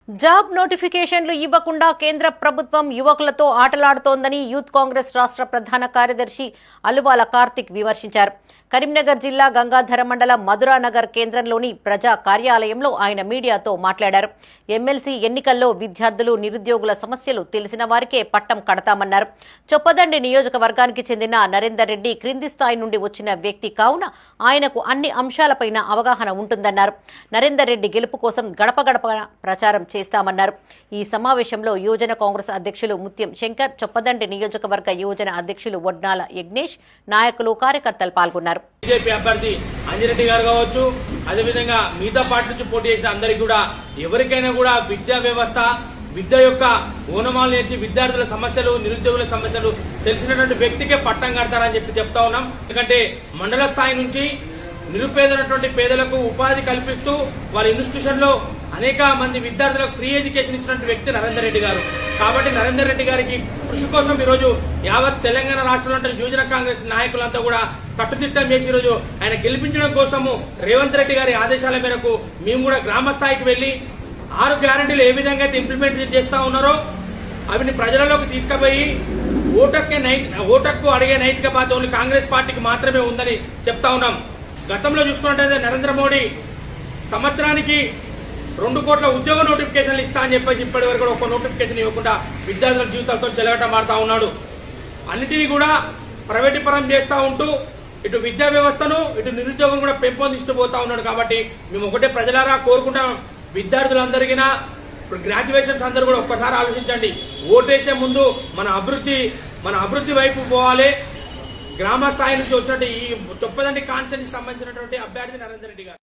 Job నోటిఫికేషన్లు ఇవ్వకుండా కేంద్ర ప్రభుత్వం యువకులతో ఆటలాడుతోందని యూత్ కాంగ్రెస్ రాష్ట్ర ప్రధాన కార్యదర్శి అలువాల కార్తిక్ విమర్శించారు. కరీంనగర్ జిల్లా గంగాధర మండలం మధురానగర్ కేంద్రంలోని ప్రజా కార్యాలయంలో ఆయన మీడియాతో మాట్లాడారు. ఎమ్మెల్సీ ఎన్నికల్లో విద్యార్థులు నిరుద్యోగుల సమస్యలు తెలిసిన వారికే పట్టం కడతామన్నారు. చొప్పదండి నియోజకవర్గానికి చెందిన నరేందర్ రెడ్డి క్రింది స్థాయి నుండి వచ్చిన వ్యక్తి కావున ఆయనకు అన్ని అంశాలపైన అవగాహన ఉంటుందన్నారు. నరేందర్ రెడ్డి గెలుపు కోసం గడప గడప ప్రచారం చేస్తామన్నారు. ఈ సమావేశంలో యువజన కాంగ్రెస్ అధ్యక్షులు ముత్యం శంకర్, చొప్పదండి నియోజకవర్గ యువజన అధ్యక్షులు వడ్నాల యజ్ఞేష్, నాయకులు, కార్యకర్తలు పాల్గొన్నారు. బీజేపీ అభ్యర్థి అంజిరెడ్డి గారు కావచ్చు, అదేవిధంగా మిగతా పార్టీ నుంచి పోటీ చేసిన అందరికీ కూడా ఎవరికైనా కూడా విద్యా వ్యవస్థ, విద్య యొక్క ఓనమాలు నేర్చి విద్యార్థుల సమస్యలు, నిరుద్యోగుల సమస్యలు తెలిసినటువంటి వ్యక్తికే పట్టం కడతారని చెప్తా ఉన్నాం. ఎందుకంటే మండల స్థాయి నుంచి నిరుపేదైనటువంటి పేదలకు ఉపాధి కల్పిస్తూ వాళ్ళ ఇన్స్టిట్యూషన్ లో అనేక మంది విద్యార్థులకు ఫ్రీ ఎడ్యుకేషన్ ఇచ్చినటువంటి వ్యక్తి నరేందర్ రెడ్డి గారు. కాబట్టి నరేందర్ రెడ్డి గారికి కృషి కోసం ఈరోజు యావత్ తెలంగాణ రాష్ట్రంలో యువజన కాంగ్రెస్ నాయకులంతా కూడా కట్టుదిట్టం చేసి ఈరోజు ఆయన గెలిపించడం కోసము రేవంత్ రెడ్డి గారి ఆదేశాల మేరకు మేము కూడా గ్రామ స్థాయికి వెళ్లి 6 గ్యారంటీలు ఏ విధంగా అయితే ఇంప్లిమెంట్ చేస్తా ఉన్నారో అవిని ప్రజలలోకి తీసుకుపోయి ఓటక్కు అడిగే నైతిక బాధ్యత ఓన్లీ కాంగ్రెస్ పార్టీకి మాత్రమే ఉందని చెప్తా ఉన్నాం. గతంలో చూసుకున్నట్టయితే నరేంద్ర మోడీ సంవత్సరానికి 2 కోట్ల ఉద్యోగ నోటిఫికేషన్లు ఇస్తా అని చెప్పేసి ఇప్పటి వరకు ఒక నోటిఫికేషన్ ఇవ్వకుండా విద్యార్థుల జీవితాలతో చెలగటం మారుతా ఉన్నాడు. అన్నిటినీ కూడా ప్రైవేటీకరం చేస్తా ఉంటూ ఇటు విద్యా వ్యవస్థను, ఇటు నిరుద్యోగం కూడా పెంపొందిస్తూ పోతా ఉన్నాడు. కాబట్టి మేము ఒకటే ప్రజలారా కోరుకుంటాం, విద్యార్థులందరికీ గ్రాడ్యుయేషన్స్ అందరూ కూడా ఒక్కసారి ఆలోచించండి. ఓటేసే ముందు మన అభివృద్ధి వైపు పోవాలి. గ్రామ స్థాయి నుంచి వచ్చినట్టు ఈ చొప్పదండి కాన్స్టిట్యూన్సీకి సంబంధించినటువంటి అభ్యర్థి నరేందర్ రెడ్డి గారు.